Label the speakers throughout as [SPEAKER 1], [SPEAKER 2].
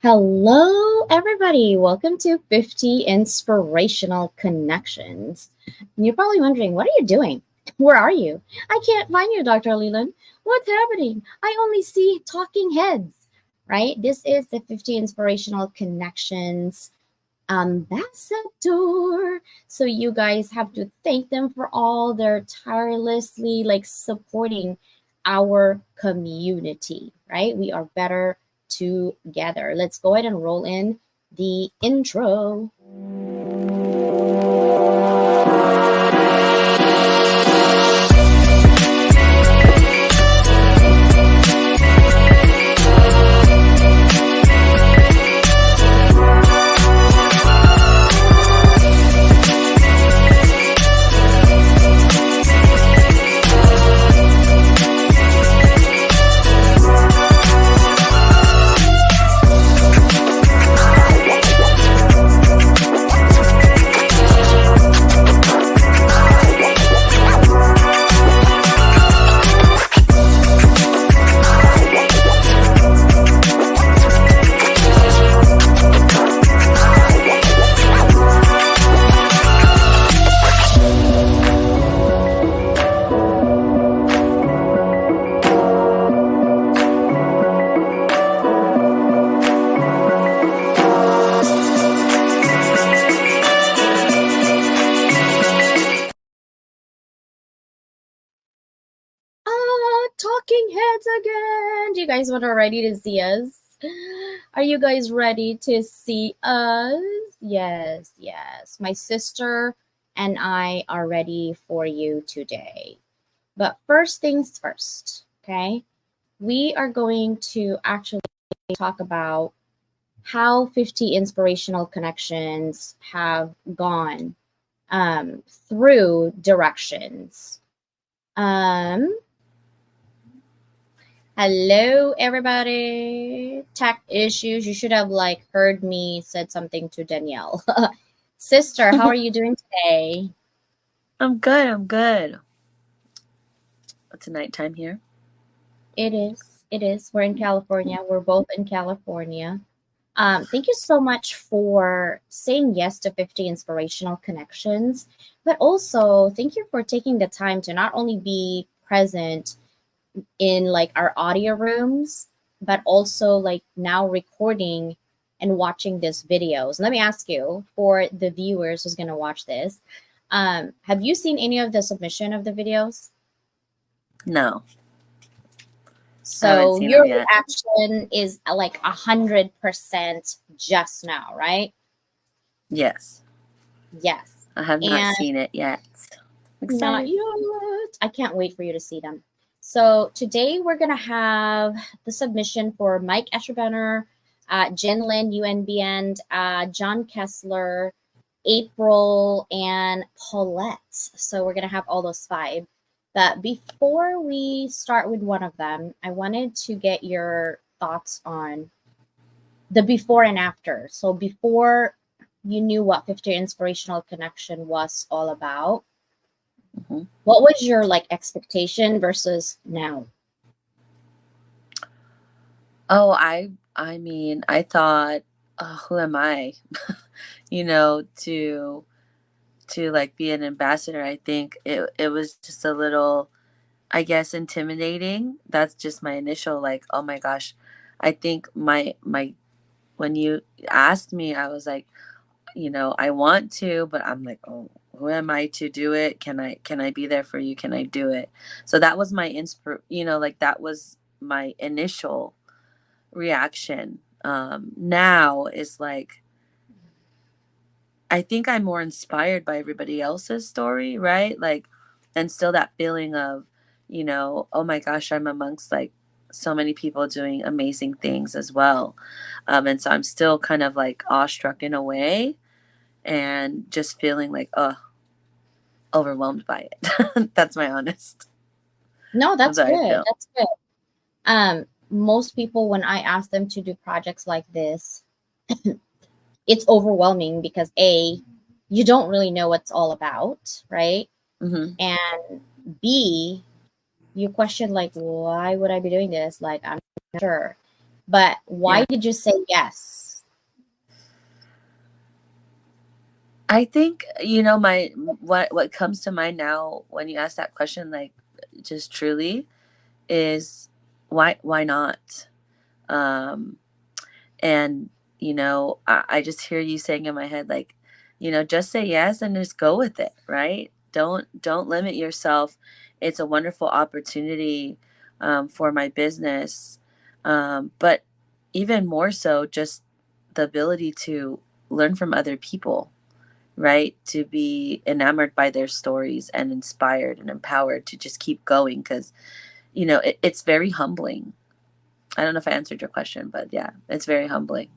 [SPEAKER 1] Hello, everybody. Welcome to 50 Inspirational Connections. And you're probably wondering, what are you doing? Where are you? I can't find you, Dr. Leland. What's happening? I only see talking heads, right? This is the 50 Inspirational Connections ambassador. So you guys have to thank them for all their tirelessly supporting our community, right? We are better together. Let's go ahead and roll in the intro. Talking heads again. Do you guys want to ready to see us? Are you guys ready to see us? Yes, yes. My sister and I are ready for you today. But first things first, okay? We are going to actually talk about how 50 inspirational connections have gone through directions. Um, Hello, everybody. Tech issues. You should have heard me said something to Danielle. Sister, how are you doing today?
[SPEAKER 2] I'm good. I'm good. It's a nighttime here.
[SPEAKER 1] It is. It is. We're in California. We're both in California. Thank you so much for saying yes to 50 inspirational connections, but also thank you for taking the time to not only be present in our audio rooms, but also now recording and watching this videos. Let me ask you, for the viewers who's going to watch this, have you seen any of the submission of the videos?
[SPEAKER 2] No, I haven't
[SPEAKER 1] So
[SPEAKER 2] seen
[SPEAKER 1] your
[SPEAKER 2] them yet.
[SPEAKER 1] reaction is 100% just now, right?
[SPEAKER 2] Yes,
[SPEAKER 1] Yes.
[SPEAKER 2] I have not
[SPEAKER 1] And
[SPEAKER 2] seen it yet.
[SPEAKER 1] not
[SPEAKER 2] Excited.
[SPEAKER 1] yet. I can't wait for you to see them. So today we're gonna have the submission for Mike Escherbenner, Jen Lin, UNBN, John Kessler, April, and Paulette. So we're gonna have all those five. But before we start with one of them, I wanted to get your thoughts on the before and after. So before you knew what 50 Inspirational Connection was all about,
[SPEAKER 2] hmm
[SPEAKER 1] what was your expectation versus now?
[SPEAKER 2] Oh, I mean, I thought, who am I? To be an ambassador. I think it was just a little, I guess, intimidating. That's just my initial oh my gosh. I think my when you asked me, I was like, I want to, but I'm like, oh, who am I to do it? Can I be there for you? Can I do it? So that was my that was my initial reaction. Now is I think I'm more inspired by everybody else's story, right? And still that feeling of, oh my gosh, I'm amongst so many people doing amazing things as well. And so I'm still kind of awestruck in a way and just feeling overwhelmed by it. That's my honest.
[SPEAKER 1] No,
[SPEAKER 2] That's
[SPEAKER 1] that's
[SPEAKER 2] how I
[SPEAKER 1] good.
[SPEAKER 2] feel.
[SPEAKER 1] That's good. Most people, when I ask them to do projects like this, it's overwhelming because A, you don't really know what's all about, right?
[SPEAKER 2] hmm
[SPEAKER 1] And B, you question why would I be doing this? I'm not sure. But why
[SPEAKER 2] Yeah.
[SPEAKER 1] did you say yes?
[SPEAKER 2] I think, you know, my what comes to mind now when you ask that question, like, just truly, is why not? Um and you know, I just hear you saying in my head, like, you know, just say yes and just go with it, right? Don't limit yourself. It's a wonderful opportunity, for my business, but even more so, just the ability to learn from other people, right? To be enamored by their stories and inspired and empowered to just keep going, because you know, it's very humbling. I don't know if I answered your question, but yeah, it's very humbling.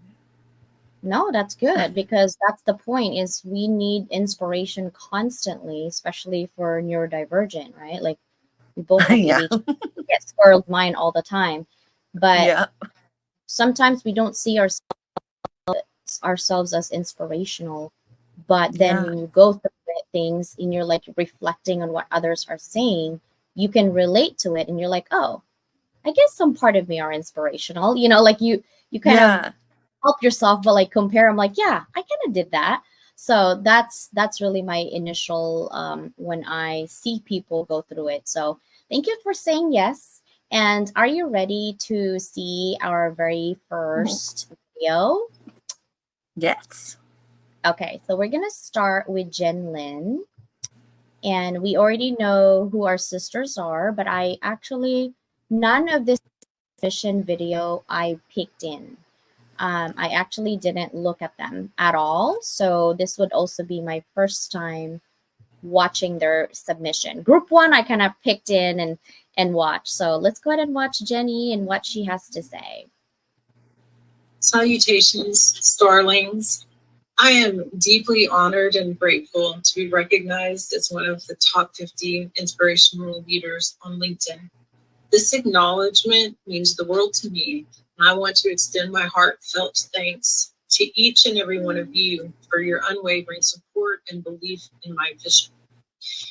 [SPEAKER 1] No, that's good because that's the point is we need inspiration constantly, especially for neurodivergent, right? Like we both have
[SPEAKER 2] Yeah.
[SPEAKER 1] ADHD, we get squirreled mind all the time. But
[SPEAKER 2] Yeah.
[SPEAKER 1] sometimes we don't see ourselves as inspirational. But then
[SPEAKER 2] Yeah.
[SPEAKER 1] when you go through things and you're like reflecting on what others are saying, you can relate to it and you're like, oh, I guess some part of me are inspirational. Like you kind of
[SPEAKER 2] Yeah.
[SPEAKER 1] help yourself, but like compare. I'm like, yeah, I kind of did that. So that's really my initial when I see people go through it. So thank you for saying yes. And are you ready to see our very first video?
[SPEAKER 2] Yes.
[SPEAKER 1] Okay, so we're gonna start with Jen Lin, and we already know who our sisters are, but I actually none of this mission video I picked in. I actually didn't look at them at all. So this would also be my first time watching their submission. Group one, I kind of picked in and watched. So let's go ahead and watch Jenny and what she has to say.
[SPEAKER 3] Salutations, starlings. I am deeply honored and grateful to be recognized as one of the top 50 inspirational leaders on LinkedIn. This acknowledgement means the world to me, and I want to extend my heartfelt thanks to each and every one of you for your unwavering support and belief in my vision.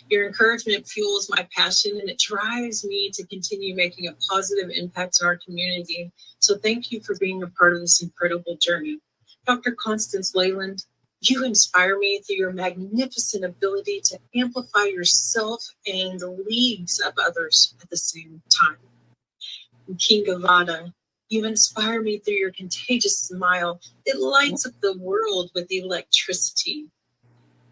[SPEAKER 3] Your encouragement fuels my passion and it drives me to continue making a positive impact in our community. So thank you for being a part of this incredible journey. Dr. Constance Leyland, you inspire me through your magnificent ability to amplify yourself and the leagues of others at the same time. King Gavada, you inspire me through your contagious smile. It lights up the world with electricity.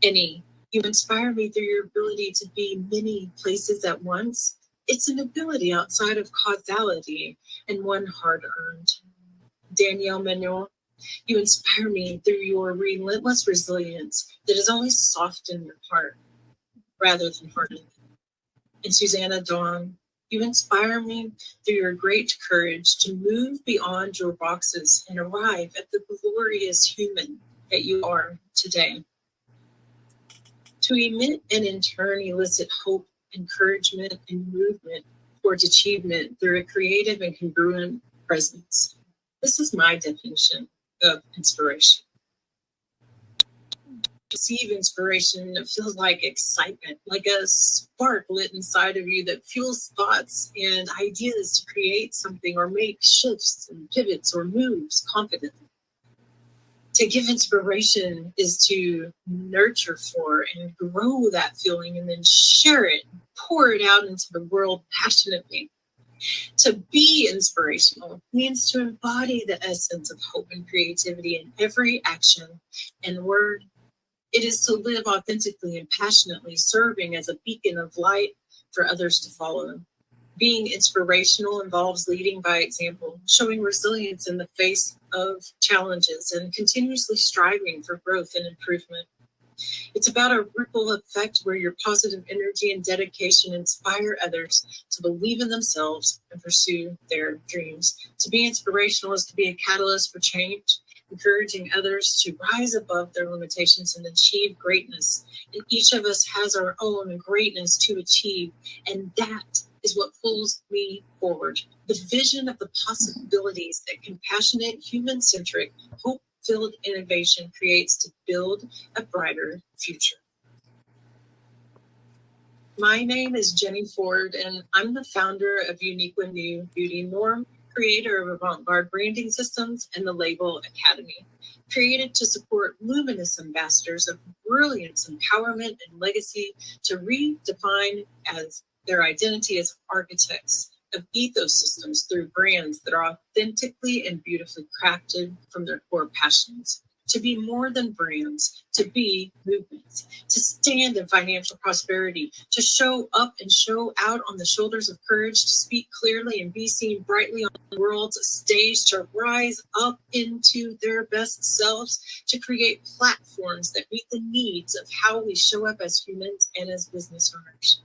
[SPEAKER 3] Any, you inspire me through your ability to be many places at once. It's an ability outside of causality and one hard earned. Danielle Manuel, you inspire me through your relentless resilience that is only soft in your heart rather than hardened. And Susanna Dawn, you inspire me through your great courage to move beyond your boxes and arrive at the glorious human that you are today. To emit and in turn elicit hope, encouragement, and movement towards achievement through a creative and congruent presence. This is my definition of inspiration. Receive inspiration, it feels like excitement, like a spark lit inside of you that fuels thoughts and ideas to create something or make shifts and pivots or moves confidently. To give inspiration is to nurture for and grow that feeling and then share it, pour it out into the world passionately. To be inspirational means to embody the essence of hope and creativity in every action and word. It is to live authentically and passionately, serving as a beacon of light for others to follow. Being inspirational involves leading by example, showing resilience in the face of challenges, and continuously striving for growth and improvement. It's about a ripple effect where your positive energy and dedication inspire others to believe in themselves and pursue their dreams. To be inspirational is to be a catalyst for change, encouraging others to rise above their limitations and achieve greatness. And each of us has our own greatness to achieve, and that is what pulls me forward. The vision of the possibilities that compassionate, human-centric, hope-filled innovation creates to build a brighter future. My name is Jenny Ford, and I'm the founder of Unique New Beauty Norm, creator of Avant-Garde Branding Systems and the Label Academy, created to support luminous ambassadors of brilliance, empowerment, and legacy to redefine as their identity as architects of ecosystems through brands that are authentically and beautifully crafted from their core passions. To be more than brands, to be movements, to stand in financial prosperity, to show up and show out on the shoulders of courage, to speak clearly and be seen brightly on the world's stage, to rise up into their best selves, to create platforms that meet the needs of how we show up as humans and as business owners.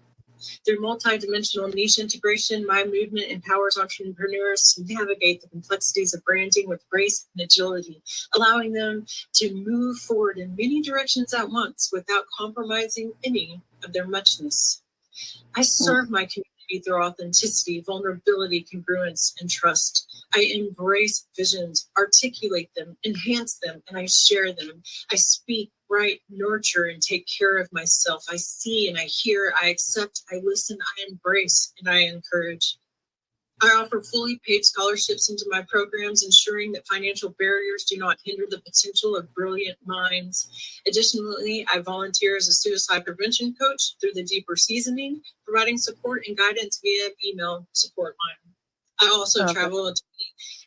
[SPEAKER 3] Through multidimensional niche integration, my movement empowers entrepreneurs to navigate the complexities of branding with grace and agility, allowing them to move forward in many directions at once without compromising any of their muchness. I serve my community through authenticity, vulnerability, congruence, and trust. I embrace visions, articulate them, enhance them, and I share them. I speak, write, nurture, and take care of myself. I see and I hear, I accept, I listen, I embrace, and I encourage. I offer fully paid scholarships into my programs, ensuring that financial barriers do not hinder the potential of brilliant minds. Additionally, I volunteer as a suicide prevention coach through the Deeper Seasoning, providing support and guidance via email support line. I also travel to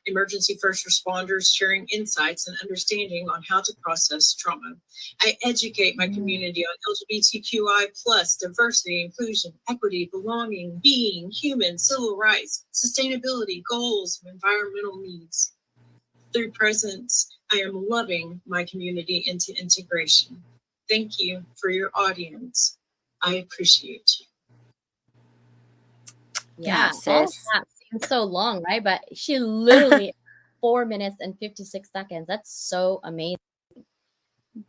[SPEAKER 3] emergency first responders, sharing insights and understanding on how to process trauma. I educate my community on LGBTQI+, diversity, inclusion, equity, belonging, being human, civil rights, sustainability, goals, and environmental needs. Through presence, I am loving my community into integration. Thank you for your audience. I appreciate you.
[SPEAKER 1] Yeah,
[SPEAKER 2] sis.
[SPEAKER 1] all of that seems so long, right? But she literally 4 minutes and 56 seconds. That's so amazing.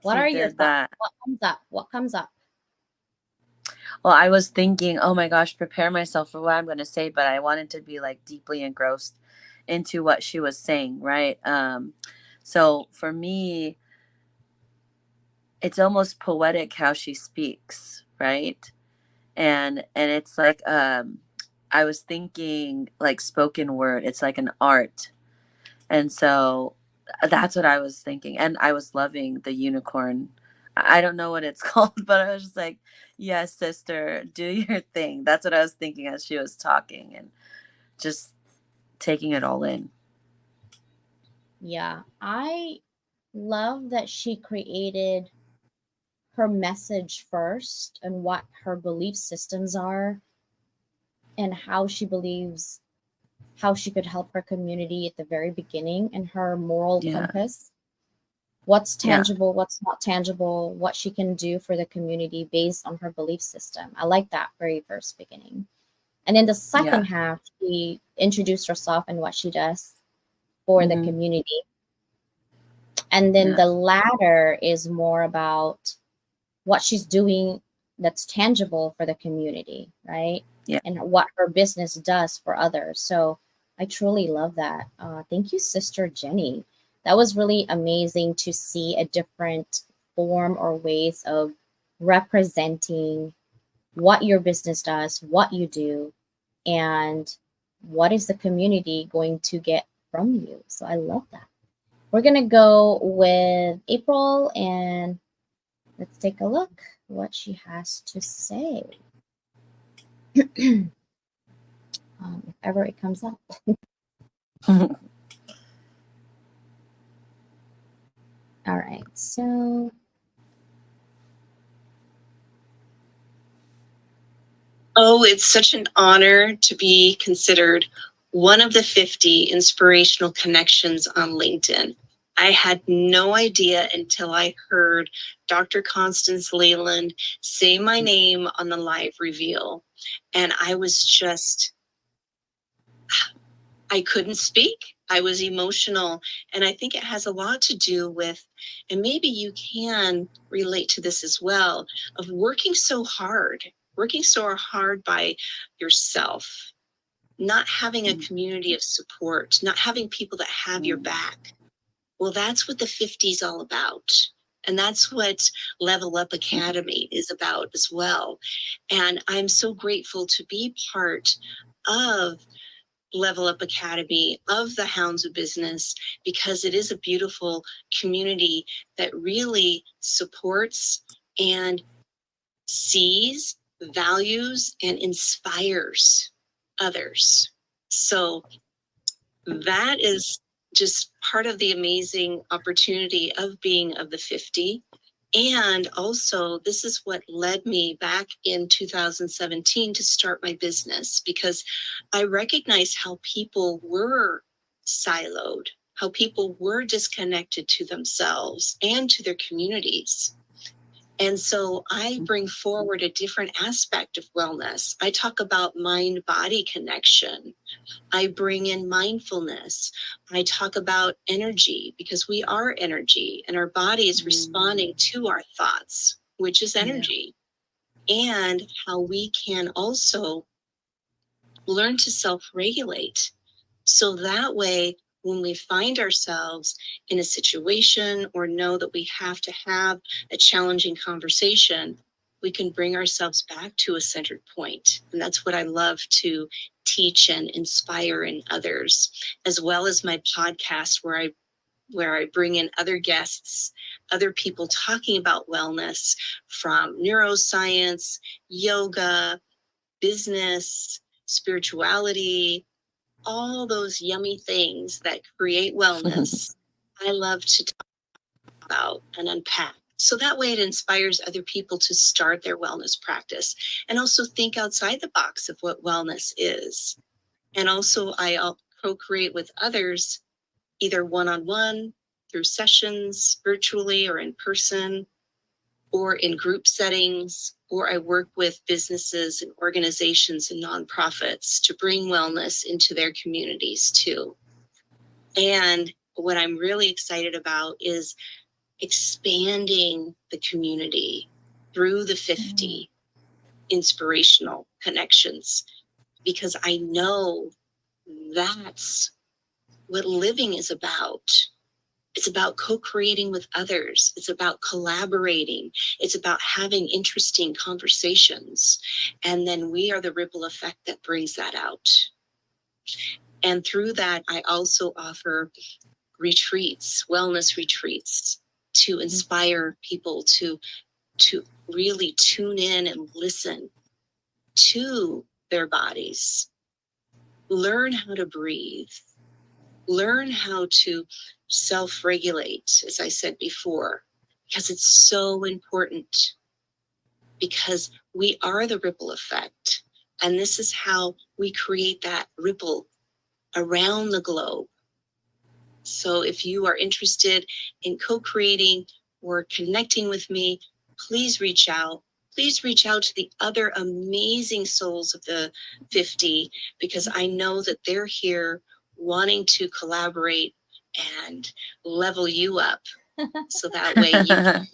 [SPEAKER 1] What
[SPEAKER 2] She
[SPEAKER 1] are your
[SPEAKER 2] did
[SPEAKER 1] thoughts?
[SPEAKER 2] that.
[SPEAKER 1] What comes up? What comes up?
[SPEAKER 2] Well, I was thinking, oh my gosh, prepare myself for what I'm going to say, but I wanted to be like deeply engrossed into what she was saying, right? So for me, it's almost poetic how she speaks, right? And it's like I was thinking like spoken word. It's like an art. And so that's what I was thinking. And I was loving the unicorn. I don't know what it's called, but I was just like, yes, sister, do your thing. That's what I was thinking as she was talking and just taking it all in.
[SPEAKER 1] Yeah, I love that she created her message first and what her belief systems are and how she believes how she could help her community at the very beginning and her moral compass. What's tangible, what's not tangible, what she can do for the community based on her belief system. I like that very first beginning. And in the second half, she introduced herself and what she does for the community. And then the latter is more about what she's doing that's tangible for the community, right?
[SPEAKER 2] Yeah.
[SPEAKER 1] And what her business does for others. So I truly love that. Thank you, Sister Jenny. That was really amazing to see a different form or ways of representing what your business does, what you do, and what is the community going to get from you. So I love that. We're going to go with April and let's take a look what she has to say. If ever it comes up. All right, so
[SPEAKER 4] oh, it's such an honor to be considered one of the 50 inspirational connections on LinkedIn. I had no idea until I heard Dr. Constance Leyland say my name on the live reveal. And I was just, I couldn't speak. I was emotional. And I think it has a lot to do with, and maybe you can relate to this as well, of working so hard by yourself, not having a community of support, not having people that have your back. Well, that's what the 50 is all about. And that's what Level Up Academy is about as well. And I'm so grateful to be part of Level Up Academy, of the Hounds of Business, because it is a beautiful community that really supports and sees, values, and inspires others. So that is just part of the amazing opportunity of being of the 50. And also, this is what led me back in 2017 to start my business, because I recognized how people were siloed, how people were disconnected to themselves and to their communities. And so I bring forward a different aspect of wellness. I talk about mind-body connection. I bring in mindfulness. I talk about energy, because we are energy and our body is responding to our thoughts, which is energy. And how we can also learn to self-regulate. So that way, when we find ourselves in a situation or know that we have to have a challenging conversation, we can bring ourselves back to a centered point. And that's what I love to teach and inspire in others, as well as my podcast where I bring in other guests, other people talking about wellness, from neuroscience, yoga, business, spirituality, all those yummy things that create wellness. I love to talk about and unpack. So that way it inspires other people to start their wellness practice and also think outside the box of what wellness is. And also I'll co-create with others, either one-on-one, through sessions, virtually or in person, or in group settings, or I work with businesses and organizations and nonprofits to bring wellness into their communities too. And what I'm really excited about is expanding the community through the 50 inspirational connections, because I know that's what living is about. It's about co-creating with others. It's about collaborating. It's about having interesting conversations. And then we are the ripple effect that brings that out. And through that, I also offer retreats, wellness retreats, to inspire people to really tune in and listen to their bodies, learn how to breathe, learn how to self-regulate, as I said before, because it's so important, because we are the ripple effect. And this is how we create that ripple around the globe. So if you are interested in co-creating or connecting with me, please reach out. Please reach out to the other amazing souls of the 50, because I know that they're here wanting to collaborate and level you up so that way you can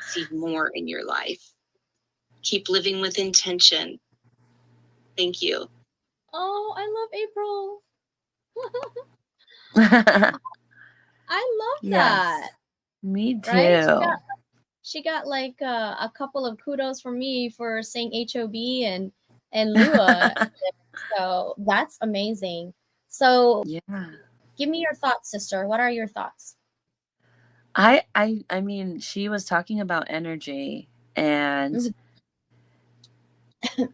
[SPEAKER 4] see more in your life. Keep living with intention. Thank you.
[SPEAKER 1] Oh, I love April. I love
[SPEAKER 2] Yes,
[SPEAKER 1] that.
[SPEAKER 2] me too.
[SPEAKER 1] Right? She got like a couple of kudos from me for saying HOB and Lua. So that's amazing. So
[SPEAKER 2] Yeah.
[SPEAKER 1] give me your thoughts, sister. What are your thoughts?
[SPEAKER 2] I mean, she was talking about energy, and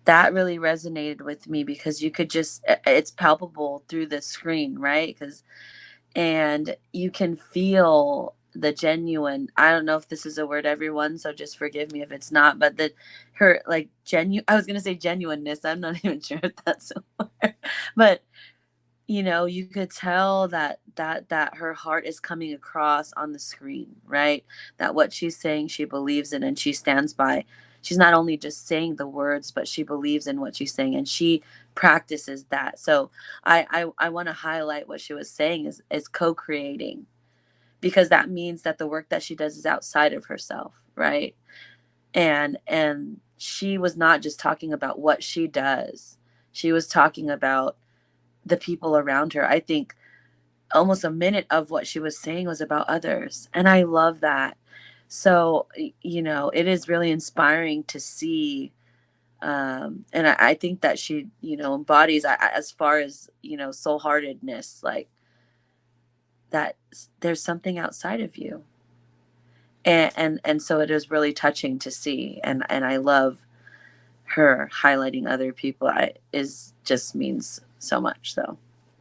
[SPEAKER 2] that really resonated with me, because you could just, it's palpable through the screen, right? And you can feel the genuine, I don't know if this is a word, everyone, so just forgive me if it's not, but her like I was going to say genuineness. I'm not even sure if that's a word, but you could tell that her heart is coming across on the screen, right? That what she's saying, she believes in, and she stands by. She's not only just saying the words, but she believes in what she's saying, and she practices that. So I want to highlight what she was saying is co-creating, because that means that the work that she does is outside of herself, right? And she was not just talking about what she does. She was talking about the people around her. I think almost a minute of what she was saying was about others. And I love that. So, it is really inspiring to see And I think that she, embodies, as far as, soul-heartedness, like that there's something outside of you. And so it is really touching to see. And I love her highlighting other people. Just means so much. So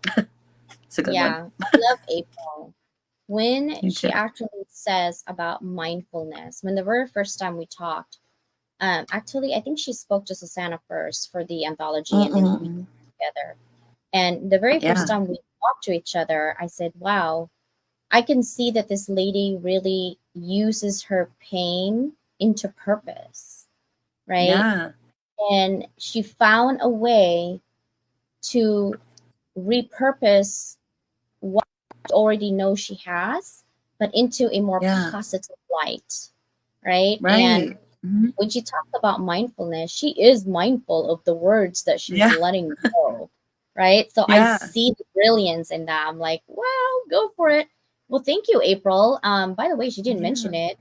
[SPEAKER 2] it's a good one.
[SPEAKER 1] I love April. When
[SPEAKER 2] Me
[SPEAKER 1] she
[SPEAKER 2] too.
[SPEAKER 1] actually says about mindfulness, when the very first time we talked, actually, I think she spoke to Susanna first for the anthology, and then we
[SPEAKER 2] Mm-mm.
[SPEAKER 1] together. And the very first
[SPEAKER 2] Yeah.
[SPEAKER 1] time we talked to each other, I said, wow, I can see that this lady really uses her pain into purpose, right?
[SPEAKER 2] Yeah.
[SPEAKER 1] And she found a way to repurpose what she already knows she has, but into a more
[SPEAKER 2] Yeah.
[SPEAKER 1] positive light, right? And
[SPEAKER 2] Right. Mm-hmm.
[SPEAKER 1] when she talks about mindfulness, she is mindful of the words that she's
[SPEAKER 2] Yeah.
[SPEAKER 1] letting go, right? So I
[SPEAKER 2] Yeah.
[SPEAKER 1] see the brilliance in that. I'm like, well, go for it. Well, thank you, April. By the way, she didn't mention it.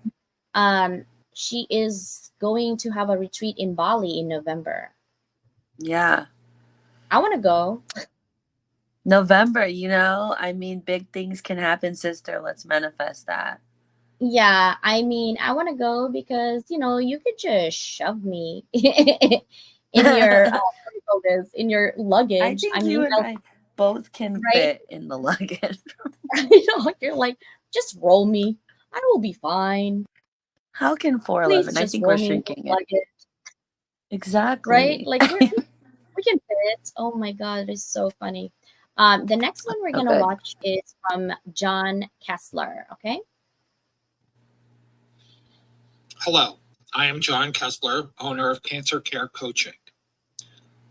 [SPEAKER 1] She is going to have a retreat in Bali in November.
[SPEAKER 2] Yeah.
[SPEAKER 1] I want to go.
[SPEAKER 2] November, I mean, big things can happen, sister. Let's manifest that.
[SPEAKER 1] Yeah, I mean, I want to go because you could just shove me in your what do you call this, in your
[SPEAKER 2] I
[SPEAKER 1] luggage.
[SPEAKER 2] think
[SPEAKER 1] I
[SPEAKER 2] you
[SPEAKER 1] mean,
[SPEAKER 2] and I both can
[SPEAKER 1] right?
[SPEAKER 2] fit in the luggage.
[SPEAKER 1] You're like, just roll me. I will be fine.
[SPEAKER 2] How can
[SPEAKER 1] Please
[SPEAKER 2] 411? I
[SPEAKER 1] just
[SPEAKER 2] think
[SPEAKER 1] roll
[SPEAKER 2] we're
[SPEAKER 1] me in the
[SPEAKER 2] shrinking it.
[SPEAKER 1] luggage, right?
[SPEAKER 2] Exactly.
[SPEAKER 1] Like we can fit. Oh my God, it's so funny. The next one we're
[SPEAKER 2] Oh,
[SPEAKER 1] gonna
[SPEAKER 2] good.
[SPEAKER 1] watch is from John Kessler. Okay.
[SPEAKER 5] Hello, I am John Kessler, owner of Cancer Care Coaching.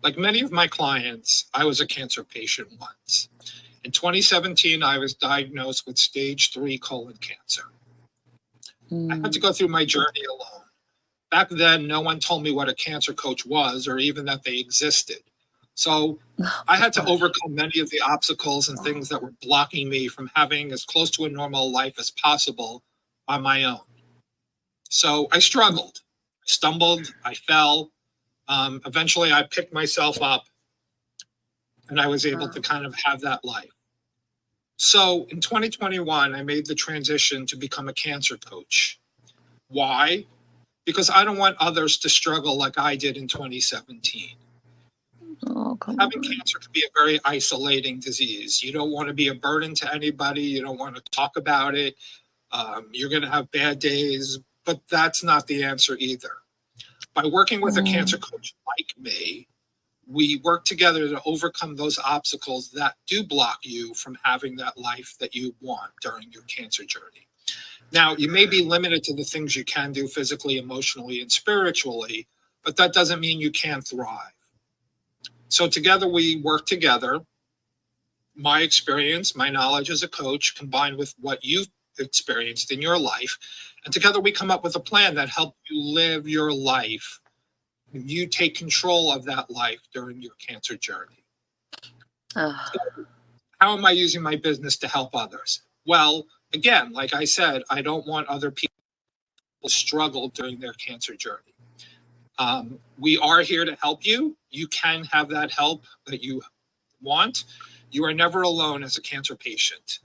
[SPEAKER 5] Like many of my clients, I was a cancer patient once. In 2017, I was diagnosed with stage 3 colon cancer. I had to go through my journey alone. Back then, no one told me what a cancer coach was or even that they existed. So I had to overcome many of the obstacles and things that were blocking me from having as close to a normal life as possible on my own. So I struggled, stumbled, I fell. Eventually, I picked myself up and I was able to kind of have that life. So in 2021, I made the transition to become a cancer coach. Why? Because I don't want others to struggle like I did in 2017.
[SPEAKER 2] Oh, come
[SPEAKER 5] Having
[SPEAKER 2] on.
[SPEAKER 5] cancer can be a very isolating disease. You don't want to be a burden to anybody. You don't want to talk about it. You're going to have bad days, but that's not the answer either. By working with a cancer coach like me, we work together to overcome those obstacles that do block you from having that life that you want during your cancer journey. Now, you may be limited to the things you can do physically, emotionally, and spiritually, but that doesn't mean you can't thrive. So together we work together. My experience, my knowledge as a coach, combined with what you've experienced in your life, and together we come up with a plan that helps you live your life. You take control of that life during your cancer journey. So how am I using my business to help others? Well, again, like I said, I don't want other people to struggle during their cancer journey. We are here to help you. You can have that help that you want. You are never alone as a cancer patient.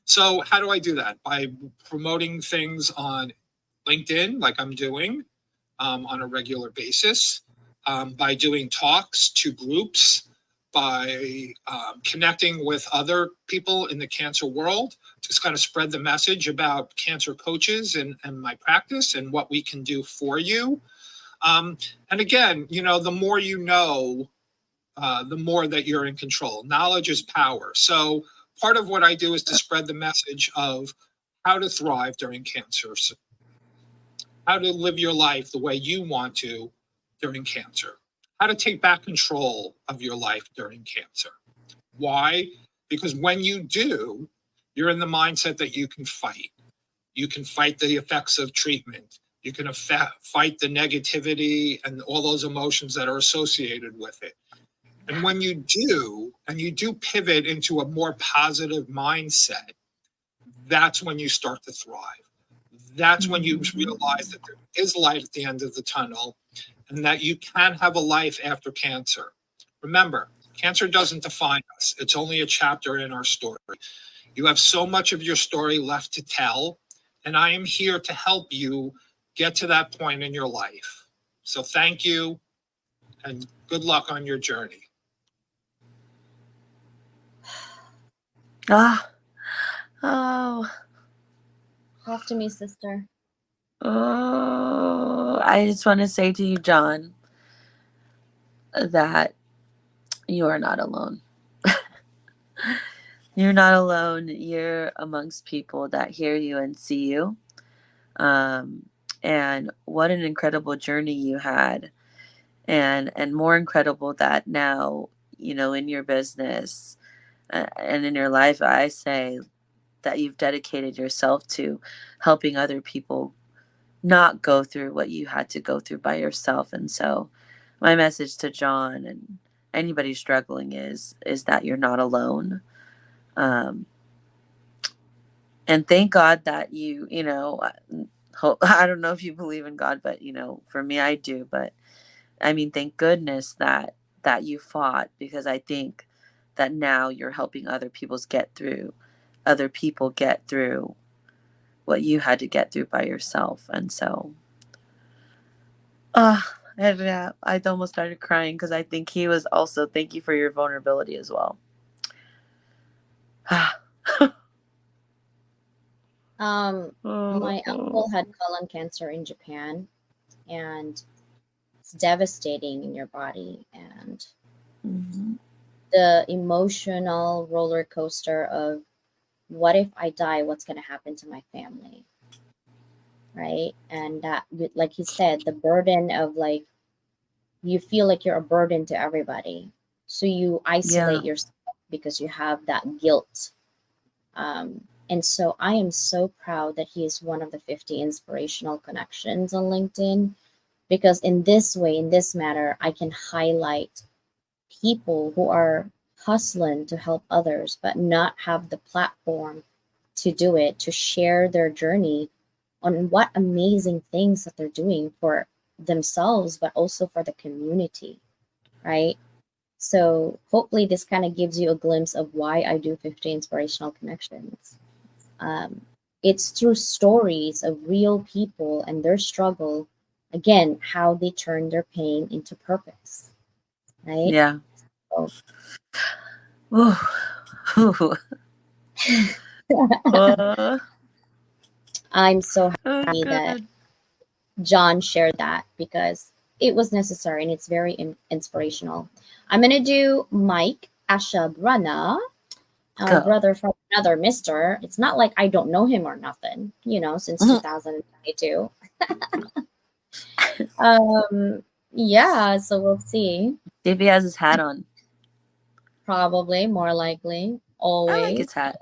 [SPEAKER 5] So how do I do that? By promoting things on LinkedIn, like I'm doing on a regular basis, by doing talks to groups, by connecting with other people in the cancer world, just kind of spread the message about cancer coaches and my practice and what we can do for you. And again, the more you know, the more that you're in control. Knowledge is power. So part of what I do is to spread the message of how to thrive during cancer, how to live your life the way you want to during cancer, how to take back control of your life during cancer. Why? Because when you do, you're in the mindset that you can fight. You can fight the effects of treatment. You can fight the negativity and all those emotions that are associated with it. And when you do, and you do pivot into a more positive mindset, that's when you start to thrive. That's when you realize that there is light at the end of the tunnel and that you can have a life after cancer. Remember, cancer doesn't define us. It's only a chapter in our story. You have so much of your story left to tell, and I am here to help you get to that point in your life. So thank you, and good luck on your journey.
[SPEAKER 2] Oh.
[SPEAKER 1] Talk to me, sister.
[SPEAKER 2] Oh, I just want to say to you, John, that you are not alone. You're not alone. You're amongst people that hear you and see you. And what an incredible journey you had. And more incredible that now, in your business and in your life, I say that you've dedicated yourself to helping other people not go through what you had to go through by yourself. And so my message to John and anybody struggling is that you're not alone. And thank God that I don't know if you believe in God, but for me, I do. But I mean, thank goodness that you fought, because I think that now you're helping other people get through what you had to get through by yourself. And so, I almost started crying because I think he was also, thank you for your vulnerability as well.
[SPEAKER 1] My uncle had colon cancer in Japan, and it's devastating in your body, and the emotional roller coaster of what if I die, what's going to happen to my family, right? And that, like he said, the burden of like, you feel like you're a burden to everybody, so you isolate yourself because you have that guilt. And so I am so proud that he is one of the 50 inspirational connections on LinkedIn, because in this way, in this matter, I can highlight people who are hustling to help others, but not have the platform to do it, to share their journey on what amazing things that they're doing for themselves, but also for the community, right? So hopefully this kind of gives you a glimpse of why I do 50 inspirational connections. It's through stories of real people and their struggle, again, how they turn their pain into purpose, right?
[SPEAKER 2] Yeah.
[SPEAKER 1] So, I'm so happy that John shared that, because it was necessary and it's very inspirational. I'm going to do Mike Ashabrana, brother from another mister. It's not like I don't know him or nothing, since 2022. Yeah, so we'll see.
[SPEAKER 2] If he has his hat on.
[SPEAKER 1] Probably, more likely. Always.
[SPEAKER 2] I like his hat.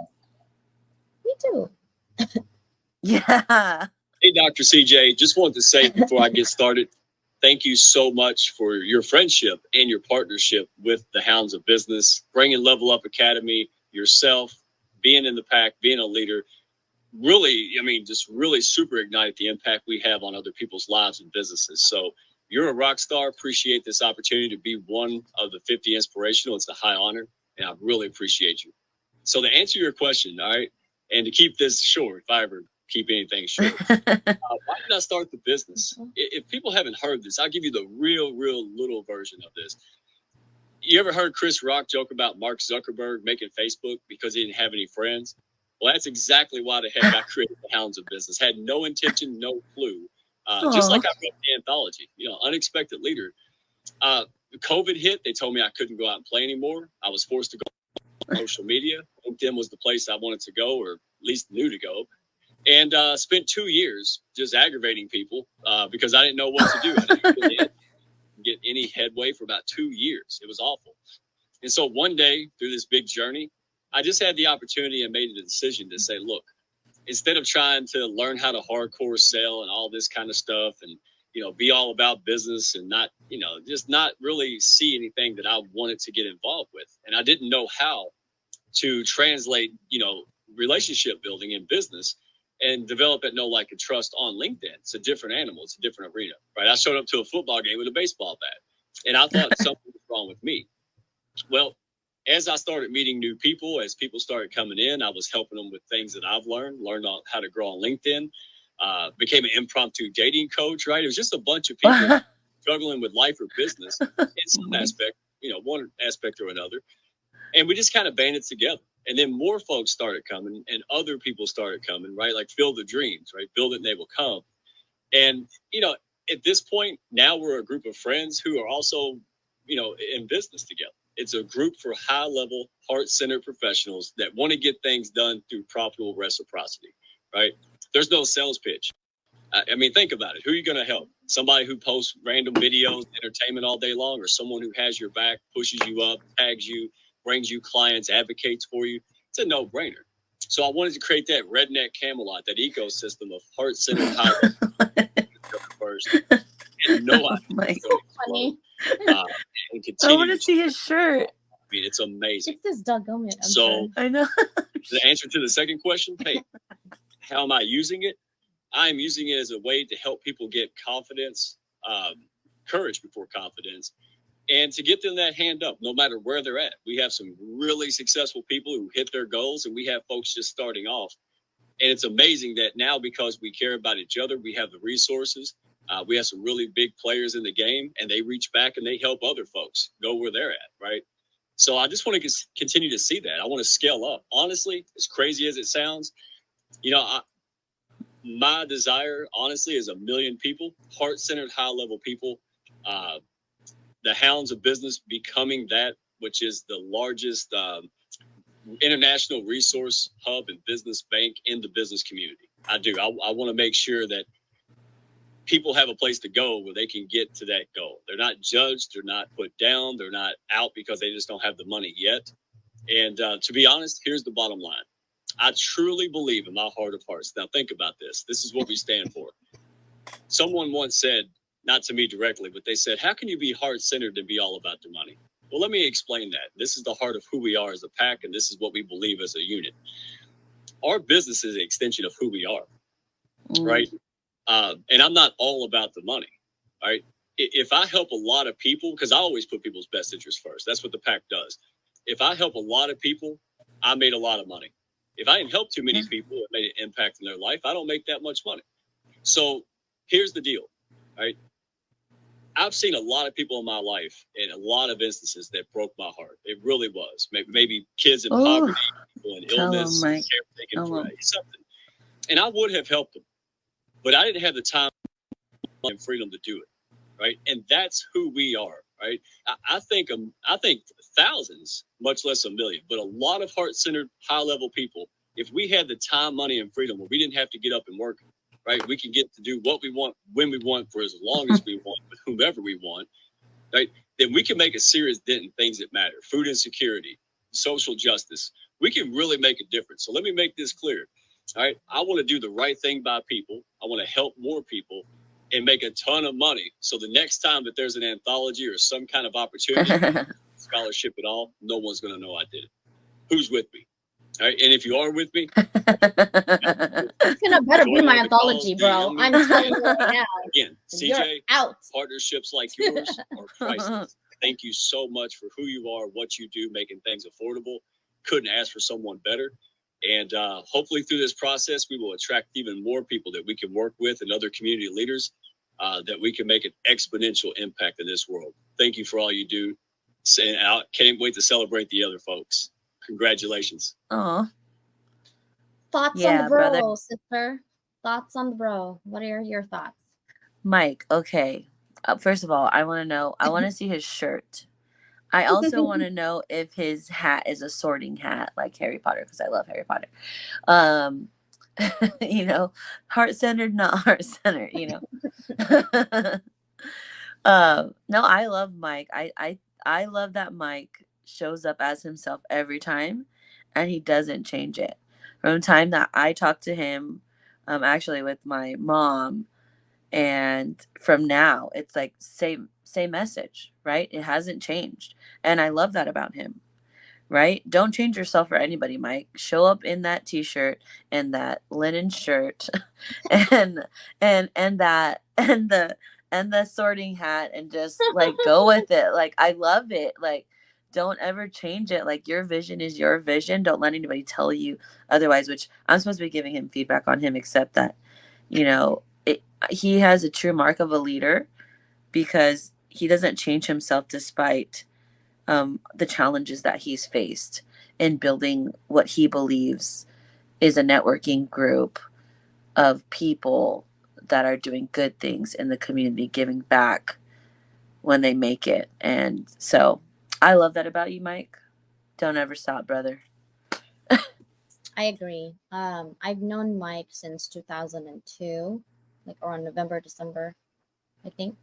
[SPEAKER 1] Me too.
[SPEAKER 2] Yeah.
[SPEAKER 6] Hey, Dr. CJ, just wanted to say before I get started, thank you so much for your friendship and your partnership with the Hounds of Business, bringing Level Up Academy, yourself, being in the pack, being a leader. Really, just really super ignite the impact we have on other people's lives and businesses. So you're a rock star. Appreciate this opportunity to be one of the 50 inspirational. It's a high honor, and I really appreciate you. So to answer your question, all right, and to keep this short, if I ever keep anything short, why did I start the business? If people haven't heard this, I'll give you the real little version of this. You ever heard Chris Rock joke about Mark Zuckerberg making Facebook because he didn't have any friends? Well, that's exactly why the heck I created the Hounds of Business. Had no intention, no clue. Just like I wrote the anthology, Unexpected Leader. COVID hit. They told me I couldn't go out and play anymore. I was forced to go on social media. LinkedIn was the place I wanted to go, or at least knew to go. And spent 2 years just aggravating people because I didn't know what to do. I didn't really get any headway for about 2 years. It was awful. And so one day through this big journey, I just had the opportunity and made a decision to say, look, instead of trying to learn how to hardcore sell and all this kind of stuff and, be all about business and not, just not really see anything that I wanted to get involved with. And I didn't know how to translate, relationship building in business and develop that know, like, and trust on LinkedIn. It's a different animal. It's a different arena, right? I showed up to a football game with a baseball bat, and I thought something was wrong with me. Well, as I started meeting new people, as people started coming in, I was helping them with things that I've learned on how to grow on LinkedIn, became an impromptu dating coach, right? It was just a bunch of people struggling with life or business in some aspect, one aspect or another. And we just kind of banded together. And then more folks started coming and other people started coming, right? Like Fill the Dreams, right? Build it and they will come. And, at this point, now we're a group of friends who are also, in business together. It's a group for high-level, heart-centered professionals that want to get things done through profitable reciprocity, right? There's no sales pitch. I mean, think about it. Who are you going to help? Somebody who posts random videos, entertainment all day long, or someone who has your back, pushes you up, tags you, brings you clients, advocates for you? It's a no-brainer. So I wanted to create that redneck Camelot, that ecosystem of heart-centered high first. And no idea.
[SPEAKER 1] So funny.
[SPEAKER 6] And
[SPEAKER 2] I want to see his shirt.
[SPEAKER 6] I mean, it's amazing.
[SPEAKER 1] It's this Doug Gomez.
[SPEAKER 6] So
[SPEAKER 2] I know.
[SPEAKER 6] The answer to the second question, hey, how am I using it? I'm using it as a way to help people get confidence, courage before confidence, and to get them that hand up, no matter where they're at. We have some really successful people who hit their goals, and we have folks just starting off. And it's amazing that now, because we care about each other, we have the resources. We have some really big players in the game, and they reach back and they help other folks go where they're at, right? So I just want to continue to see that. I want to scale up. Honestly, as crazy as it sounds, my desire, honestly, is 1 million people, heart-centered, high-level people, the hounds of business becoming that, which is the largest international resource hub and business bank in the business community. I do. I want to make sure that people have a place to go where they can get to that goal. They're not judged. They're not put down. They're not out because they just don't have the money yet. And to be honest, here's the bottom line. I truly believe in my heart of hearts. Now think about this. This is what we stand for. Someone once said, not to me directly, but they said, how can you be heart-centered and be all about the money? Well, let me explain that. This is the heart of who we are as a pack, and this is what we believe as a unit. Our business is an extension of who we are, right? And I'm not all about the money, right? If I help a lot of people, because I always put people's best interests first. That's what the pack does. If I help a lot of people, I made a lot of money. If I didn't help too many people and made an impact in their life, I don't make that much money. So here's the deal, right? I've seen a lot of people in my life in a lot of instances that broke my heart. It really was. Maybe kids in poverty, people in illness, caretaking for something. And I would have helped them, but I didn't have the time and freedom to do it, right? And that's who we are, right? I think thousands, much less 1 million, but a lot of heart-centered, high-level people, if we had the time, money, and freedom where we didn't have to get up and work, right? We can get to do what we want, when we want, for as long as we want, with whomever we want, right? Then we can make a serious dent in things that matter. Food insecurity, social justice. We can really make a difference. So let me make this clear, all right? I want to do the right thing by people. I want to help more people and make a ton of money. So the next time that there's an anthology or some kind of opportunity, scholarship at all, no one's going to know I did it. Who's with me? All right. And if you are with me,
[SPEAKER 1] it's gonna better be my anthology, bro. I'm telling you right now.
[SPEAKER 6] Again, CJ,
[SPEAKER 1] you're out.
[SPEAKER 6] Partnerships like yours are priceless. Thank you so much for who you are, what you do, making things affordable. Couldn't ask for someone better. And hopefully through this process, we will attract even more people that we can work with and other community leaders that we can make an exponential impact in this world. Thank you for all you do. And I can't wait to celebrate the other folks. Congratulations.
[SPEAKER 2] Oh.
[SPEAKER 1] Thoughts on the bro, sister? Thoughts on the bro? What are your thoughts?
[SPEAKER 2] Mike, okay. First of all, I want to see his shirt. I also want to know if his hat is a sorting hat like Harry Potter, because I love Harry Potter. Heart-centered, not heart-centered, No, I love Mike. I love that Mike shows up as himself every time, and he doesn't change it. From the time that I talked to him, actually with my mom, and from now, it's like same message, right? It hasn't changed, and I love that about him, right? Don't change yourself for anybody, Mike. Show up in that t-shirt and that linen shirt and that and the sorting hat and just like go with it. Like I love it. Like don't ever change it. Like your vision is your vision. Don't let anybody tell you otherwise, which I'm supposed to be giving him feedback on him, except that, you know, he has a true mark of a leader because he doesn't change himself despite the challenges that he's faced in building what he believes is a networking group of people that are doing good things in the community, giving back when they make it. And so I love that about you, Mike. Don't ever stop, brother.
[SPEAKER 1] I agree. I've known Mike since 2002, like around November, December, I think,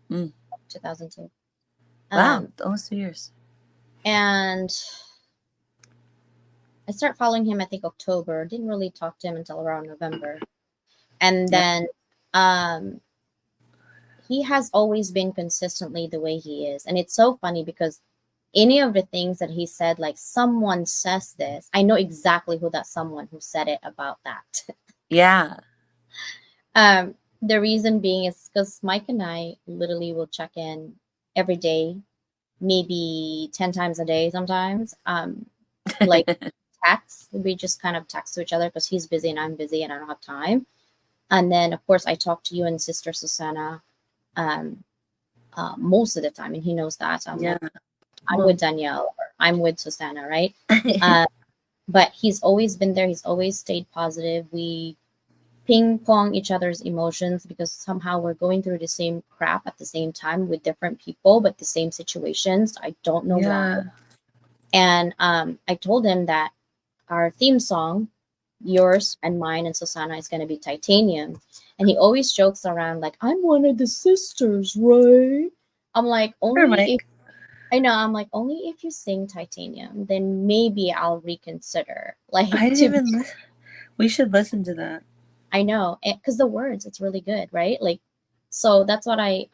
[SPEAKER 1] 2002.
[SPEAKER 2] Wow, almost 2 years.
[SPEAKER 1] And I started following him, I think, October. Didn't really talk to him until around November. And then he has always been consistently the way he is. And it's so funny because any of the things that he said, like someone says this, I know exactly who that someone who said it about that.
[SPEAKER 2] Yeah.
[SPEAKER 1] The reason being is because Mike and I literally will check in every day, maybe 10 times a day sometimes. Like text, we just kind of text to each other because he's busy and I'm busy and I don't have time. And then, of course, I talk to you and Sister Susanna most of the time, and he knows that. I'm with Danielle, or I'm with Susanna, right? But he's always been there. He's always stayed positive. We ping pong each other's emotions because somehow we're going through the same crap at the same time with different people, but the same situations. I don't know why. And I told him that our theme song, yours and mine and Susanna, is going to be Titanium. And he always jokes around like, I'm one of the sisters, right? I'm like, only if I know, I'm like, only if you sing Titanium, then maybe I'll reconsider. Like,
[SPEAKER 2] I didn't even listen. We should listen to that.
[SPEAKER 1] I know, because the words, it's really good, right? Like, so that's what I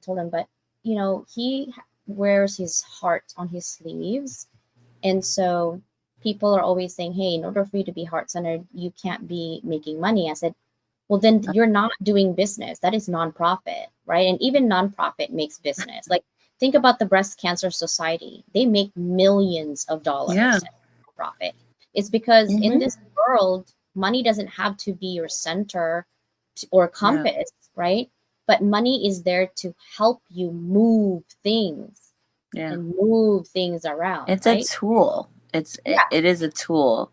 [SPEAKER 1] told him. But you know, he wears his heart on his sleeves, and so people are always saying, "Hey, in order for you to be heart-centered, you can't be making money." I said, "Well, then you're not doing business. That is nonprofit, right? And even nonprofit makes business. Like, think about the Breast Cancer Society; they make millions of dollars.
[SPEAKER 2] Yeah.
[SPEAKER 1] Profit. It's because in this world, money doesn't have to be your center or compass, right? But money is there to help you move things and move things around.
[SPEAKER 2] It's
[SPEAKER 1] right?
[SPEAKER 2] a tool. It is a tool.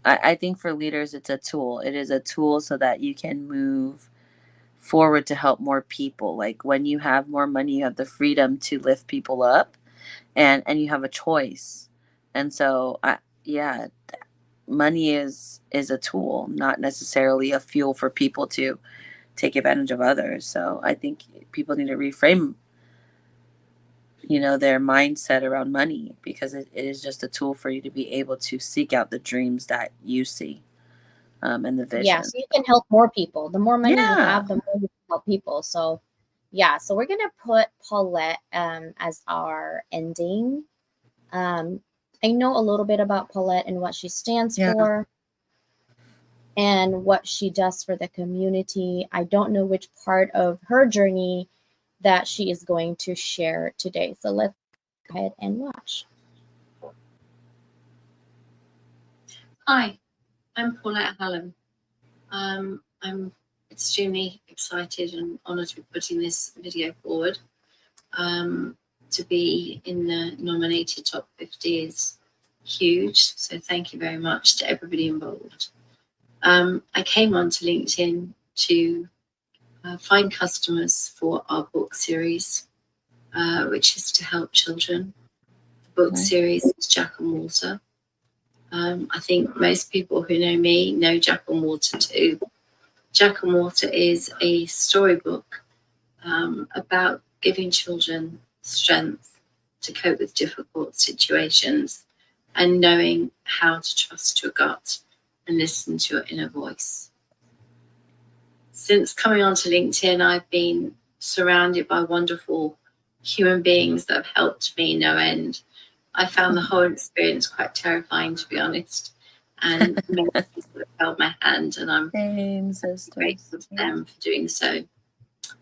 [SPEAKER 2] I think for leaders, it's a tool. It is a tool so that you can move forward to help more people. Like when you have more money, you have the freedom to lift people up, and you have a choice. And so, money is a tool, not necessarily a fuel for people to take advantage of others. So I think people need to reframe, their mindset around money, because it is just a tool for you to be able to seek out the dreams that you see, and the vision.
[SPEAKER 1] Yeah, so you can help more people. The more money you have, the more you can help people. So so we're gonna put Paulette as our ending. I know a little bit about Paulette and what she stands for and what she does for the community. I don't know which part of her journey that she is going to share today. So let's go ahead and watch.
[SPEAKER 7] Hi, I'm Paulette Hallam. I'm extremely excited and honoured to be putting this video forward. To be in the nominated top 50 is huge, so thank you very much to everybody involved. I came onto LinkedIn to find customers for our book series, which is to help children. The book series is Jack and Walter. I think most people who know me know Jack and Walter too. Jack and Walter is a storybook about giving children strength to cope with difficult situations and knowing how to trust your gut and listen to your inner voice. Since coming onto LinkedIn, I've been surrounded by wonderful human beings that have helped me no end. I found the whole experience quite terrifying, to be honest. And many people have held my hand, and I'm
[SPEAKER 2] Same, sisters.
[SPEAKER 7] grateful to them for doing so.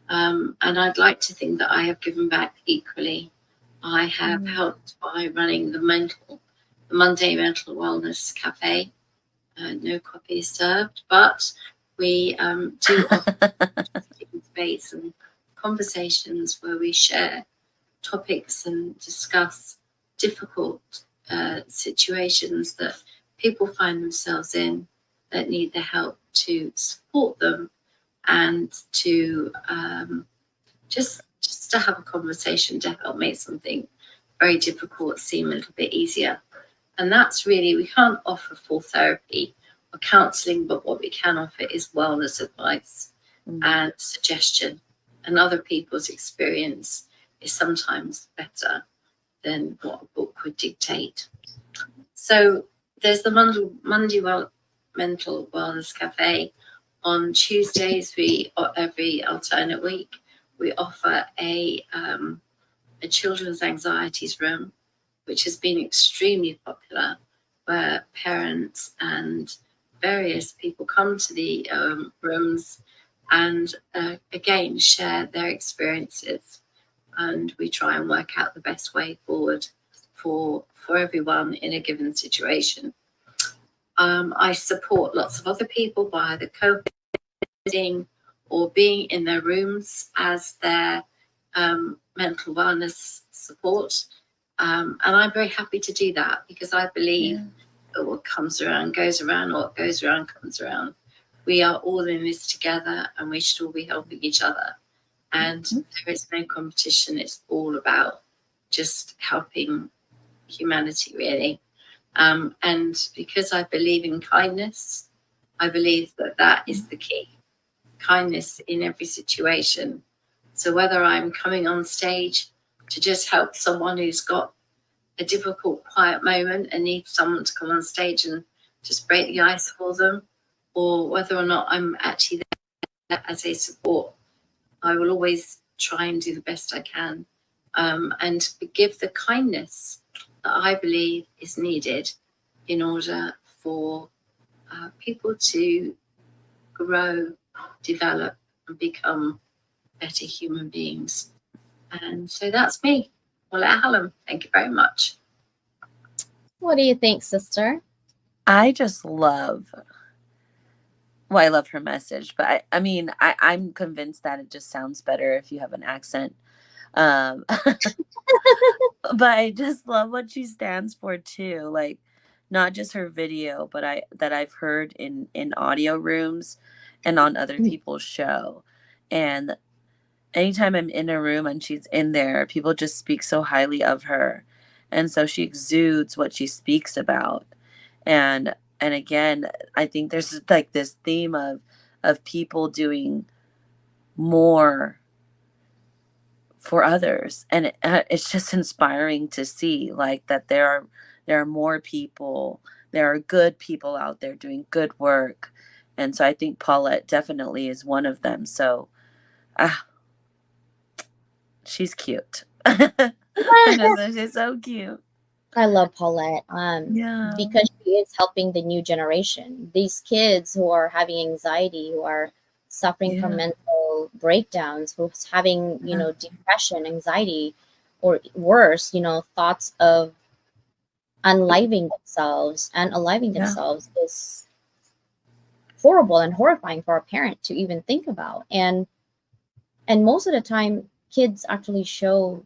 [SPEAKER 7] And I'd like to think that I have given back equally. I have helped by running the Monday Mental Wellness Cafe. No coffee served, but we do offer space and conversations where we share topics and discuss difficult situations that people find themselves in that need the help to support them and to just to have a conversation to help make something very difficult seem a little bit easier. And that's really, we can't offer full therapy or counselling, but what we can offer is wellness advice and suggestion. And other people's experience is sometimes better than what a book would dictate. So there's the Monday Mental Wellness Cafe. On Tuesdays, every alternate week, we offer a children's anxieties room, which has been extremely popular, where parents and various people come to the rooms and again share their experiences, and we try and work out the best way forward for everyone in a given situation. I support lots of other people by either co-hosting or being in their rooms as their mental wellness support. And I'm very happy to do that, because I believe that what comes around goes around, or what goes around comes around. We are all in this together, and we should all be helping each other. And there is no competition. It's all about just helping humanity, really. And because I believe in kindness, I believe that that is the key. Kindness in every situation. So whether I'm coming on stage to just help someone who's got a difficult, quiet moment and needs someone to come on stage and just break the ice for them, or whether or not I'm actually there as a support, I will always try and do the best I can, and give the kindness that I believe is needed in order for people to grow, develop, and become better human beings. And so that's me, Paulette Hallam. Thank you very much.
[SPEAKER 1] What do you think, sister?
[SPEAKER 2] I just love, I love her message, but I'm convinced that it just sounds better if you have an accent. But I just love what she stands for too. Like, not just her video, but I've heard in audio rooms and on other people's show. And anytime I'm in a room and she's in there, people just speak so highly of her. And so she exudes what she speaks about. And again, I think there's like this theme of people doing more for others, and it's just inspiring to see like that there are more people, there are good people out there doing good work. And so I think Paulette definitely is one of them. So she's cute. She's so cute.
[SPEAKER 1] I love Paulette.
[SPEAKER 2] Yeah.
[SPEAKER 1] Because she is helping the new generation. These kids who are having anxiety, who are suffering from mental breakdowns, who's having, depression, anxiety, or worse, thoughts of unaliving themselves is horrible and horrifying for a parent to even think about. And most of the time, kids actually show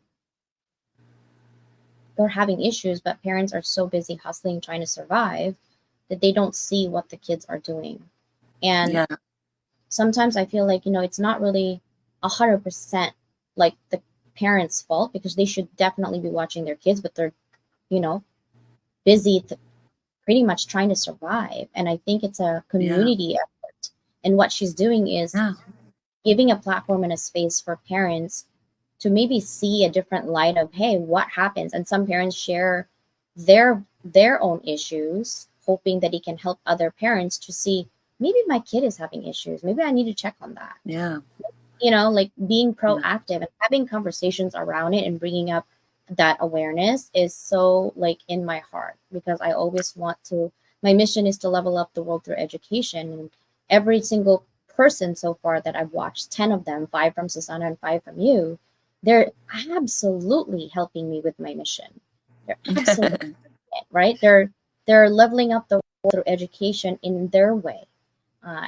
[SPEAKER 1] they're having issues, but parents are so busy hustling, trying to survive, that they don't see what the kids are doing. And sometimes I feel like, it's not really 100% like the parents' fault, because they should definitely be watching their kids, but they're, busy pretty much trying to survive. And I think it's a community effort. And what she's doing is giving a platform and a space for parents to maybe see a different light of, hey, what happens? And some parents share their own issues, hoping that it can help other parents to see, maybe my kid is having issues. Maybe I need to check on that.
[SPEAKER 2] Yeah.
[SPEAKER 1] Like being proactive and having conversations around it and bringing up that awareness is so like in my heart, because I always want to, my mission is to level up the world through education. And every single person so far that I've watched, 10 of them, 5 from Susanna and 5 from you, they're absolutely helping me with my mission. They're absolutely right. They're leveling up the world through education in their way,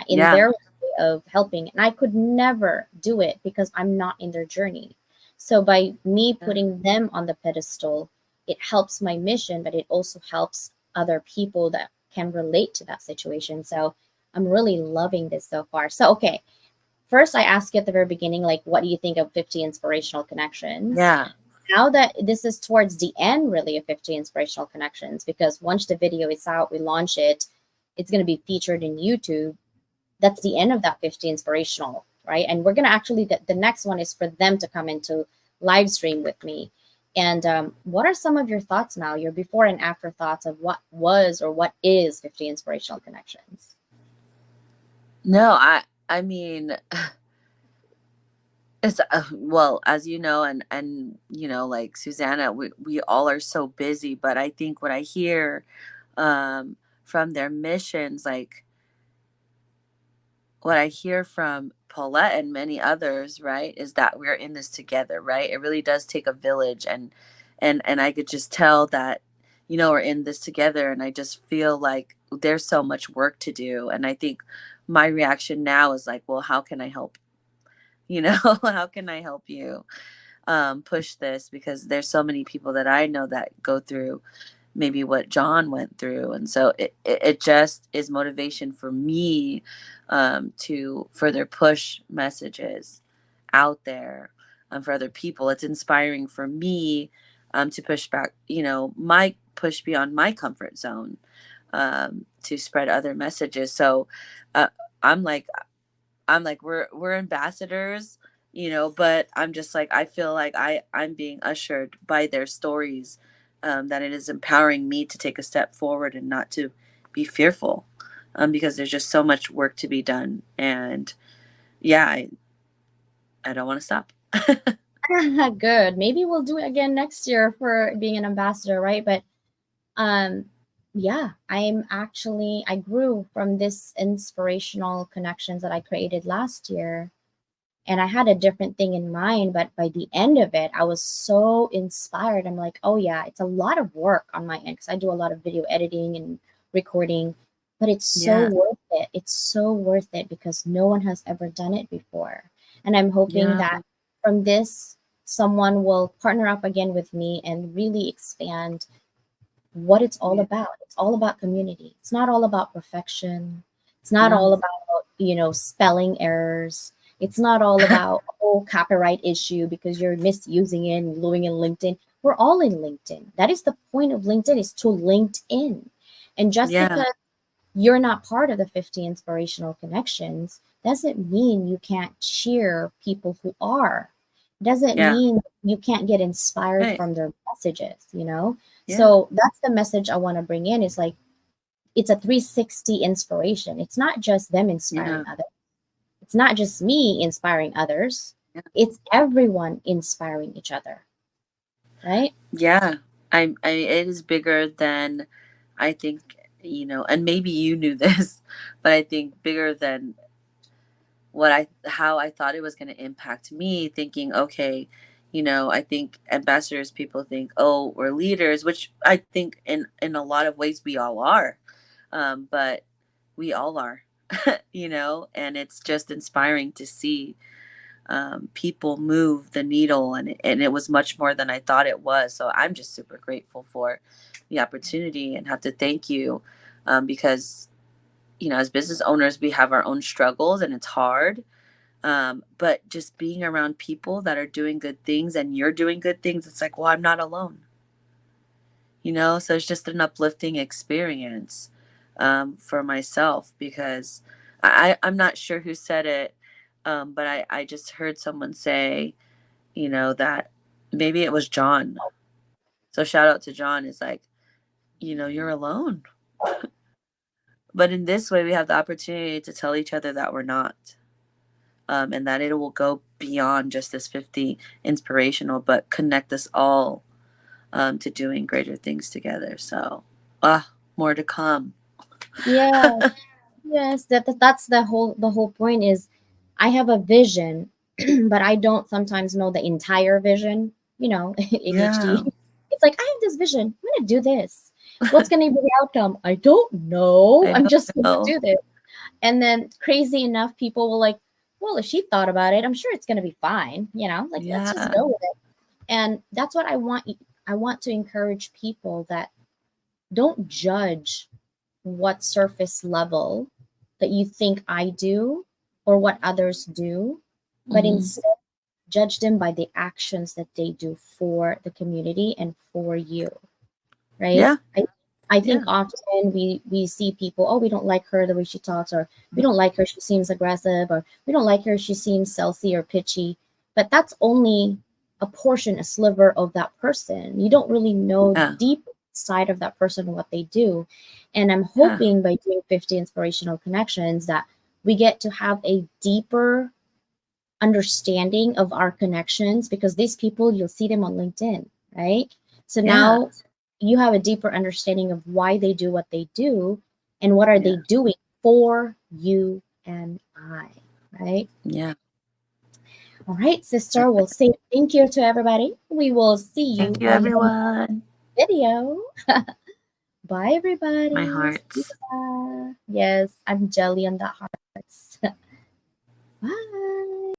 [SPEAKER 1] in
[SPEAKER 2] Yeah.
[SPEAKER 1] their way of helping. And I could never do it because I'm not in their journey. So by me putting them on the pedestal, it helps my mission, but it also helps other people that can relate to that situation. So I'm really loving this so far. So, okay. First, I asked you at the very beginning, like, what do you think of 50 inspirational connections?
[SPEAKER 2] Yeah.
[SPEAKER 1] Now that this is towards the end, really, of 50 inspirational connections, because once the video is out, we launch it, it's going to be featured in YouTube. That's the end of that 50 inspirational, right? And we're going to actually, the next one is for them to come into live stream with me. And what are some of your thoughts now, your before and after thoughts of what was or what is 50 inspirational connections?
[SPEAKER 2] No, I mean, it's well, as you know, and you know, like Susanna, we all are so busy, but I think what I hear from their missions, like what I hear from Paulette and many others, right, is that we're in this together, right? It really does take a village, and I could just tell that, you know, we're in this together, and I just feel like there's so much work to do, and I think my reaction now is like, well, how can I help? You know, how can I help you push this? Because there's so many people that I know that go through maybe what John went through. And so it just is motivation for me to further push messages out there for other people. It's inspiring for me to push back, you know, my push beyond my comfort zone to spread other messages. So uh, I'm like, we're ambassadors, you know, but I'm just like, I feel like I'm being ushered by their stories, that it is empowering me to take a step forward and not to be fearful, because there's just so much work to be done. And yeah, I don't want to stop.
[SPEAKER 1] Good. Maybe we'll do it again next year for being an ambassador, right? But um yeah, I grew from this inspirational connections that I created last year, and I had a different thing in mind, but by the end of it, I was so inspired. I'm like, oh yeah, it's a lot of work on my end because I do a lot of video editing and recording, but it's so
[SPEAKER 2] Yeah.
[SPEAKER 1] worth it. It's so worth it because no one has ever done it before. And I'm hoping
[SPEAKER 2] Yeah.
[SPEAKER 1] that from this, someone will partner up again with me and really expand what it's all
[SPEAKER 2] Yeah.
[SPEAKER 1] about. It's all about community. It's not all about perfection. It's not
[SPEAKER 2] No.
[SPEAKER 1] all about, spelling errors. It's not all about copyright issue because you're misusing it and living in LinkedIn. We're all in LinkedIn. That is the point of LinkedIn, is to LinkedIn. And just
[SPEAKER 2] Yeah.
[SPEAKER 1] because you're not part of the 50 inspirational connections doesn't mean you can't cheer people who are. Doesn't
[SPEAKER 2] Yeah.
[SPEAKER 1] mean you can't get inspired
[SPEAKER 2] Right.
[SPEAKER 1] from their messages.
[SPEAKER 2] Yeah.
[SPEAKER 1] So that's the message I want to bring in, is like, it's a 360 inspiration. It's not just them inspiring
[SPEAKER 2] Yeah.
[SPEAKER 1] others. It's not just me inspiring others.
[SPEAKER 2] Yeah.
[SPEAKER 1] It's everyone inspiring each other. Right?
[SPEAKER 2] Yeah. It is bigger than, I think, you know, and maybe you knew this, but I think bigger than how I thought it was going to impact me, thinking, okay, you know, I think ambassadors, people think, oh, we're leaders, which I think in a lot of ways we all are. But we all are, you know, and it's just inspiring to see people move the needle, and it was much more than I thought it was. So I'm just super grateful for the opportunity and have to thank you, because, you know, as business owners, we have our own struggles and it's hard. But just being around people that are doing good things and you're doing good things, it's like, well, I'm not alone, you know? So it's just an uplifting experience for myself, because I'm not sure who said it, but I just heard someone say, you know, that maybe it was John. So shout out to John. Is like, you know, you're alone. But in this way, we have the opportunity to tell each other that we're not. And that it will go beyond just this 50 inspirational, but connect us all to doing greater things together. So, more to come.
[SPEAKER 1] Yeah. Yes, that's the whole point is I have a vision, but I don't sometimes know the entire vision, you know, ADHD.
[SPEAKER 2] Yeah.
[SPEAKER 1] It's like I have this vision. I'm gonna do this. What's gonna be the outcome? I don't know.
[SPEAKER 2] I
[SPEAKER 1] I'm
[SPEAKER 2] don't
[SPEAKER 1] just gonna
[SPEAKER 2] know.
[SPEAKER 1] do this. And then crazy enough, people will like, well, if she thought about it, I'm sure it's gonna be fine. You know, like let's just
[SPEAKER 2] Yeah.
[SPEAKER 1] go with it. And that's what I want. I want to encourage people that don't judge what surface level that you think I do or what others do, but
[SPEAKER 2] Mhm.
[SPEAKER 1] instead judge them by the actions that they do for the community and for you, right?
[SPEAKER 2] Yeah.
[SPEAKER 1] I think
[SPEAKER 2] Yeah.
[SPEAKER 1] often we see people, oh, we don't like her the way she talks, or we don't like her, she seems aggressive, or we don't like her, she seems salty or pitchy. But that's only a portion, a sliver of that person. You don't really know
[SPEAKER 2] Yeah.
[SPEAKER 1] deep side of that person what they do. And I'm
[SPEAKER 2] Yeah.
[SPEAKER 1] hoping by doing 50 inspirational connections that we get to have a deeper understanding of our connections, because these people, you'll see them on LinkedIn, right? So
[SPEAKER 2] Yeah.
[SPEAKER 1] now you have a deeper understanding of why they do what they do and what are
[SPEAKER 2] Yeah.
[SPEAKER 1] they doing for you and I, right?
[SPEAKER 2] Yeah.
[SPEAKER 1] All right, sister, we'll say thank you to everybody. We will see you
[SPEAKER 2] Thank you,
[SPEAKER 1] on the
[SPEAKER 2] everyone.
[SPEAKER 1] video. Bye, everybody.
[SPEAKER 2] My
[SPEAKER 1] See
[SPEAKER 2] hearts.
[SPEAKER 1] ya. Yes, I'm jelly on the hearts. Bye.